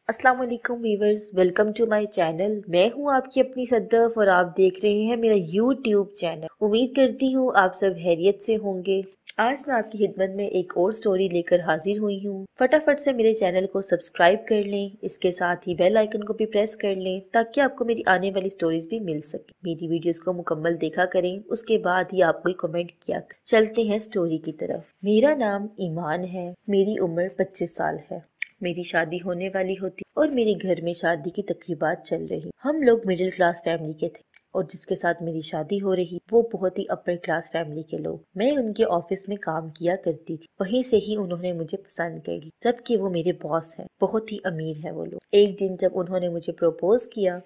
अस्सलाम वालेकुम viewers, welcome to my channel. मैं हूं आपकी अपनी सद्दफ और आप देख रहे हैं मेरा यूट्यूब चैनल। उम्मीद करती हूं आप सब खैरियत से होंगे। आज मैं आपकी खिदमत में एक और स्टोरी लेकर हाजिर हुई हूं। फटाफट से मेरे चैनल को सब्सक्राइब कर लें, इसके साथ ही बेल आइकन को भी प्रेस कर लें ताकि आपको मेरी आने वाली स्टोरीज भी मिल सके। मेरी वीडियोस को मुकम्मल देखा करें, उसके बाद ही आप कोई कमेंट किया। चलते हैं स्टोरी की तरफ। मेरा नाम ईमान है, मेरी उम्र 25 साल है। मेरी शादी होने वाली होती और मेरे घर में शादी की तकरीबात चल रही। हम लोग मिडिल क्लास फैमिली के थे और जिसके साथ मेरी शादी हो रही वो बहुत ही अपर क्लास फैमिली के लोग। मैं उनके ऑफिस में काम किया करती थी, वहीं से ही उन्होंने मुझे पसंद कर ली, जबकि वो मेरे बॉस हैं, बहुत ही अमीर है वो लोग। एक दिन जब उन्होंने मुझे प्रपोज किया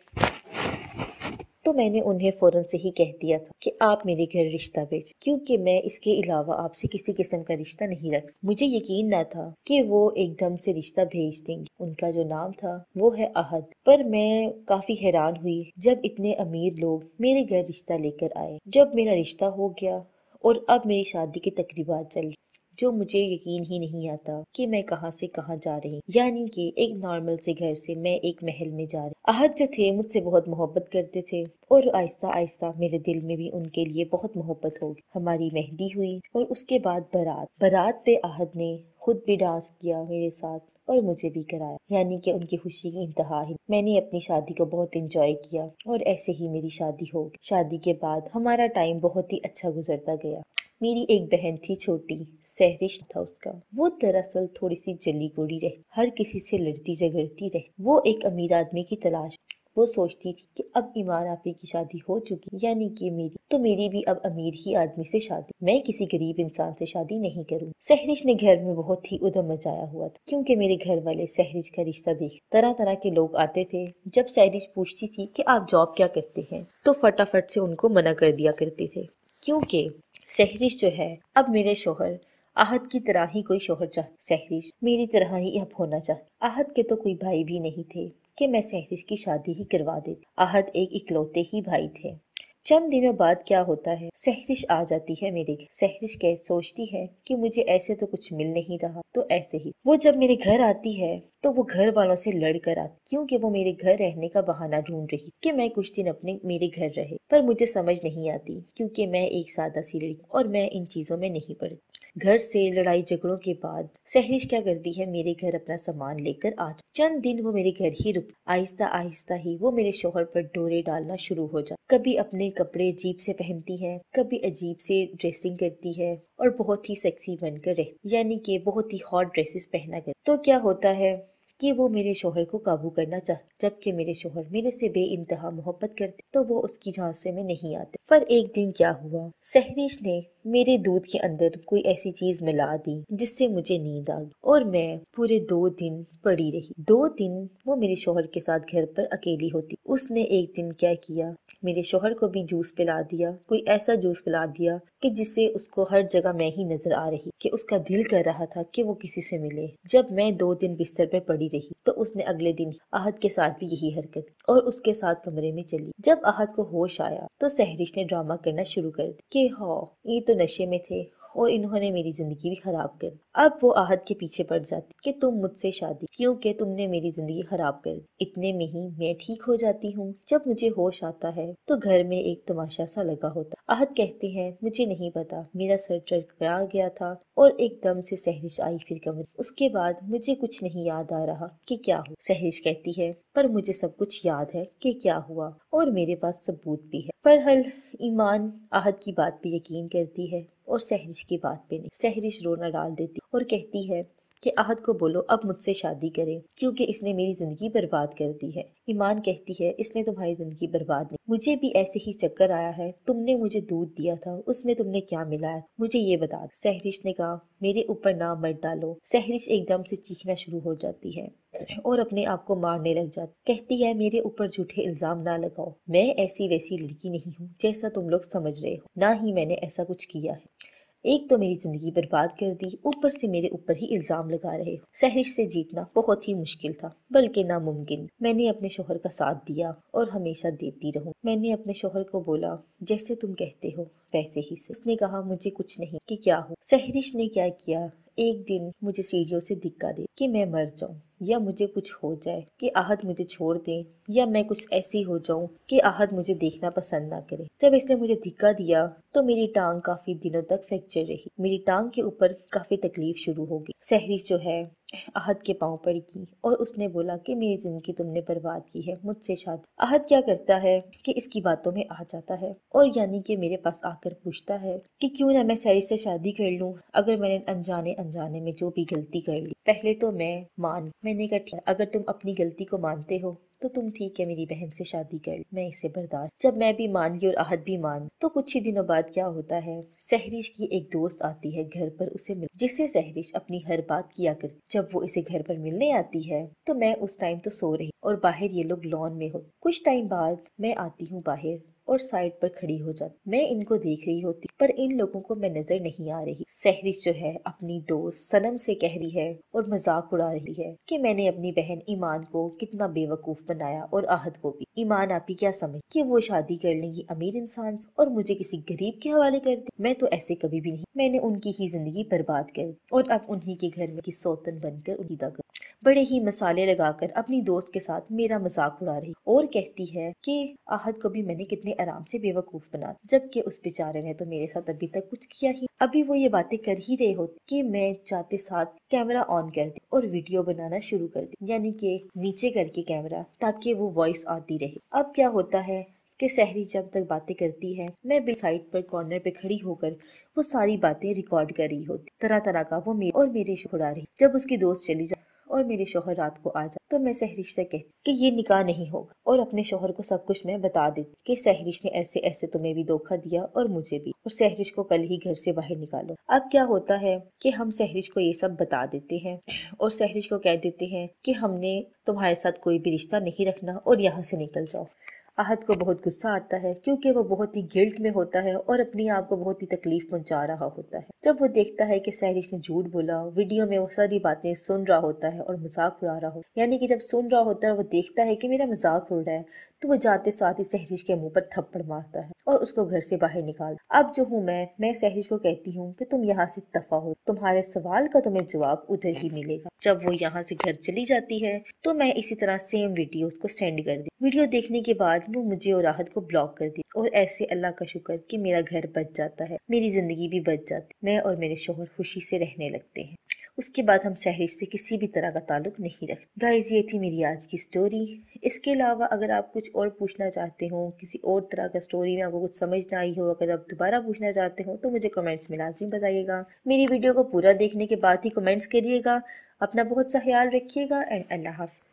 तो मैंने उन्हें फौरन से ही कह दिया था कि आप मेरे घर रिश्ता भेज, क्योंकि मैं इसके अलावा आपसे किसी किस्म का रिश्ता नहीं रख सकती। मुझे यकीन न था कि वो एकदम से रिश्ता भेज देंगे। उनका जो नाम था वो है अहद। पर मैं काफी हैरान हुई जब इतने अमीर लोग मेरे घर रिश्ता लेकर आए। जब मेरा रिश्ता हो गया और अब मेरी शादी की तकरीबात चल रही, जो मुझे यकीन ही नहीं आता कि मैं कहां से कहां जा रही, यानी कि एक नॉर्मल से घर से मैं एक महल में जा रही। अहद जो थे मुझसे बहुत मोहब्बत करते थे और आहिस्ता आहिस्ता मेरे दिल में भी उनके लिए बहुत मोहब्बत हो गई। हमारी मेहंदी हुई और उसके बाद बारात पे अहद ने खुद भी डांस किया मेरे साथ और मुझे भी कराया, यानी कि उनकी खुशी की इंतहा ही। मैंने अपनी शादी को बहुत एंजॉय किया और ऐसे ही मेरी शादी हो गई। शादी के बाद हमारा टाइम बहुत ही अच्छा गुजरता गया। मेरी एक बहन थी छोटी, सहरिश था उसका। वो दरअसल थोड़ी सी जली गोरी रहती, हर किसी से लड़ती झगड़ती रहती। वो एक अमीर आदमी की तलाश। वो सोचती थी कि अब ईमान आपी की शादी हो चुकी, यानी कि मेरी भी अब अमीर ही आदमी से शादी, मैं किसी गरीब इंसान से शादी नहीं करूँ। सहरिश ने घर में बहुत ही उधम मचाया हुआ था, क्योंकि मेरे घर वाले सहरिश का रिश्ता देख तरह तरह के लोग आते थे। जब सहरिश पूछती थी कि आप जॉब क्या करते हैं, तो फटाफट से उनको मना कर दिया करते थे, क्योंकि सहरिश जो है अब मेरे शोहर आहद की तरह ही कोई शोहर चाहता। सहरिश मेरी तरह ही अब होना चाहती। आहद के तो कोई भाई भी नहीं थे कि मैं सहरिश की शादी ही करवा देती। आहद एक इकलौते ही भाई थे। चंद दिनों बाद क्या होता है, सहरिश आ जाती है मेरे घर। सहरिश कह सोचती है कि मुझे ऐसे तो कुछ मिल नहीं रहा, तो ऐसे ही वो जब मेरे घर आती है तो वो घर वालों से लड़ कर आती, क्योंकि वो मेरे घर रहने का बहाना ढूंढ रही कि मैं कुछ दिन अपने मेरे घर रहे। पर मुझे समझ नहीं आती, क्योंकि मैं एक सादा सी लड़की और मैं इन चीजों में नहीं पड़ती। घर से लड़ाई झगड़ों के बाद सहरिश क्या करती है, मेरे घर अपना सामान लेकर आ जाती। चंद दिन वो मेरे घर ही रुक। आहिस्ता आहिस्ता ही वो मेरे शोहर पर डोरे डालना शुरू हो जाता। कभी अपने कपड़े अजीब से पहनती है, कभी अजीब से ड्रेसिंग करती है और बहुत ही सेक्सी बनकर रहती, यानी कि बहुत ही हॉट ड्रेसेस पहना कर। तो क्या होता है कि वो मेरे शोहर को काबू करना चाहते, जबकि मेरे शोहर मेरे से बेइंतहा मोहब्बत करते, तो वो उसकी झांसे में नहीं आते। पर एक दिन क्या हुआ, सहरिश ने मेरे दूध के अंदर कोई ऐसी चीज मिला दी जिससे मुझे नींद आ गई और मैं पूरे 2 दिन पड़ी रही। 2 दिन वो मेरे शोहर के साथ घर पर अकेली होती। उसने एक दिन क्या किया, मेरे शोहर को भी जूस पिला दिया, कोई ऐसा जूस पिला दिया कि जिससे उसको हर जगह मैं ही नजर आ रही, कि उसका दिल कर रहा था कि वो किसी से मिले। जब मैं 2 दिन बिस्तर पर पड़ी रही तो उसने अगले दिन आहद के साथ भी यही हरकत और उसके साथ कमरे में चली। जब आहद को होश आया तो सहरिश ने ड्रामा करना शुरू कर दिया कि हाँ ये तो नशे में थे और इन्होंने मेरी जिंदगी भी खराब कर दी। अब वो आहद के पीछे पड़ जाती कि तुम मुझसे शादी, क्योंकि तुमने मेरी जिंदगी खराब कर दी। इतने में ही मैं ठीक हो जाती हूँ। जब मुझे होश आता है तो घर में एक तमाशा सा लगा होता। आहद कहते हैं मुझे नहीं पता, मेरा सर चकरा गया था और एकदम से सहरिश आई फिर कमरे। उसके बाद मुझे कुछ नहीं याद आ रहा कि क्या हुआ। सहरिश कहती है पर मुझे सब कुछ याद है कि क्या हुआ और मेरे पास सबूत भी है। पर हल ईमान आहद की बात पे यकीन करती है और सहरिश की बात पे नहीं। सहरिश रोना डाल देती और कहती है कि आहद को बोलो अब मुझसे शादी करे, क्योंकि इसने मेरी जिंदगी बर्बाद कर दी है। ईमान कहती है इसने तुम्हारी जिंदगी बर्बाद नहीं, मुझे भी ऐसे ही चक्कर आया है। तुमने मुझे दूध दिया था, उसमें तुमने क्या मिलाया, मुझे ये बता। सहरिश ने कहा मेरे ऊपर ना मत डालो। सहरिश एकदम से चीखना शुरू हो जाती है और अपने आप को मारने लग जाती। कहती है मेरे ऊपर झूठे इल्जाम ना लगाओ, मैं ऐसी वैसी लड़की नहीं हूँ जैसा तुम लोग समझ रहे हो, ना ही मैंने ऐसा कुछ किया है। एक तो मेरी जिंदगी बर्बाद कर दी, ऊपर से मेरे ऊपर ही इल्जाम लगा रहे हो। सहरिश से जीतना बहुत ही मुश्किल था, बल्कि नामुमकिन। मैंने अपने शोहर का साथ दिया और हमेशा देती रहूं। मैंने अपने शोहर को बोला जैसे तुम कहते हो वैसे ही से। उसने कहा मुझे कुछ नहीं कि क्या हो। सहरिश ने क्या किया, एक दिन मुझे सीढ़ियों से धिक्का दे कि मैं मर जाऊं। या मुझे कुछ हो जाए कि आहद मुझे छोड़ दे, या मैं कुछ ऐसी हो जाऊं कि आहद मुझे देखना पसंद ना करे। जब इसने मुझे धिक्का दिया तो मेरी टांग काफी दिनों तक फ्रैक्चर रही। मेरी टांग के ऊपर काफी तकलीफ शुरू हो गई। सहरिश जो है आहद के पांव पड़ गई और उसने बोला कि मेरी जिंदगी तुमने बर्बाद की है, मुझसे शादी। आहद क्या करता है कि इसकी बातों में आ जाता है और यानी कि मेरे पास आकर पूछता है कि क्यों ना मैं सहरिश से शादी कर लूं अगर मैंने अनजाने अनजाने में जो भी गलती कर ली। पहले तो मैंने कहा ठीक है, अगर तुम अपनी गलती को मानते हो तो तुम ठीक है मेरी बहन से शादी कर लो, मैं इसे बर्दाश्त। जब मैं भी मान गई और आहद भी मान, तो कुछ ही दिनों बाद क्या होता है, सहरिश की एक दोस्त आती है घर पर उसे मिल, जिससे सहरिश अपनी हर बात किया करती। जब वो इसे घर पर मिलने आती है तो मैं उस टाइम तो सो रही और बाहर ये लोग लॉन में हो। कुछ टाइम बाद मैं आती हूँ बाहर और साइड पर खड़ी हो जाती। मैं इनको देख रही होती पर इन लोगों को मैं नजर नहीं आ रही। सहरिश जो है अपनी दोस्त सनम से कह रही है और मजाक उड़ा रही है कि मैंने अपनी बहन ईमान को कितना बेवकूफ बनाया और आहद को भी। ईमान आप ही क्या समझ कि वो शादी कर लेंगी अमीर इंसान से और मुझे किसी गरीब के हवाले कर दे। मैं तो ऐसे कभी भी नहीं। मैंने उनकी ही जिंदगी बर्बाद कर दी और अब उन्हीं के घर में की सौतन बनकर उदीदा कर बड़े ही मसाले लगाकर अपनी दोस्त के साथ मेरा मजाक उड़ा रही और कहती है कि आहद को भी मैंने कितने आराम से बेवकूफ बना, जबकि उस बेचारे ने तो मेरे साथ अभी तक कुछ किया ही। अभी वो ये बातें कर ही रहे होते कि मैं जाते साथ कैमरा ऑन कर दी और वीडियो बनाना शुरू कर दी, यानी कि नीचे करके कैमरा, ताकि वो वॉइस आती रहे। अब क्या होता है कि सहरी जब तक बातें करती है मैं भी साइड पर कॉर्नर पे खड़ी होकर वो सारी बातें रिकॉर्ड कर रही होती। तरह तरह का वो मेरे उड़ा रही। जब उसकी दोस्त चली जाए और मेरे शोहर रात को आ जाए तो मैं सहरिश से कहती कि ये निकाह नहीं होगा और अपने शोहर को सब कुछ मैं बता देती कि सहरिश ने ऐसे ऐसे तुम्हें भी धोखा दिया और मुझे भी, और सहरिश को कल ही घर से बाहर निकालो। अब क्या होता है कि हम सहरिश को ये सब बता देते हैं और सहरिश को कह देते हैं कि हमने तुम्हारे साथ कोई भी रिश्ता नहीं रखना और यहाँ से निकल जाओ। आहद को बहुत गुस्सा आता है क्योंकि वो बहुत ही गिल्ट में होता है और अपने आप को बहुत ही तकलीफ पहुंचा रहा होता है। जब वो देखता है कि सहरिश ने झूठ बोला, वीडियो में वो सारी बातें सुन रहा होता है और मजाक उड़ा रहा हो, यानी कि जब सुन रहा होता है वो देखता है कि मेरा मजाक उड़ रहा है, तो वो जाते साथ ही सहरिश के मुंह पर थप्पड़ मारता है और उसको घर से बाहर निकाल। अब जो हूँ मैं सहरिश को कहती हूँ कि तुम यहाँ से दफा हो, तुम्हारे सवाल का तुम्हें जवाब उधर ही मिलेगा। जब वो यहाँ से घर चली जाती है तो मैं इसी तरह सेम वीडियो उसको सेंड कर दी। वीडियो देखने के बाद वो मुझे और आहद को ब्लॉक कर दी और ऐसे अल्लाह का शुक्र कि मेरा घर बच जाता है, मेरी जिंदगी भी बच जाती, मैं और मेरे शोहर खुशी से रहने लगते हैं। उसके बाद हम सहरिश से किसी भी तरह का ताल्लुक नहीं रखते। गाइस ये थी मेरी आज की स्टोरी। इसके अलावा अगर आप कुछ और पूछना चाहते हो, किसी और तरह का स्टोरी में आपको कुछ समझ ना आई हो, अगर आप दोबारा पूछना चाहते हो तो मुझे कमेंट्स में लाजमी बताइएगा। मेरी वीडियो को पूरा देखने के बाद ही कमेंट्स करिएगा। अपना बहुत सा ख्याल रखिएगा एंड अल्लाह हाफ़िज़।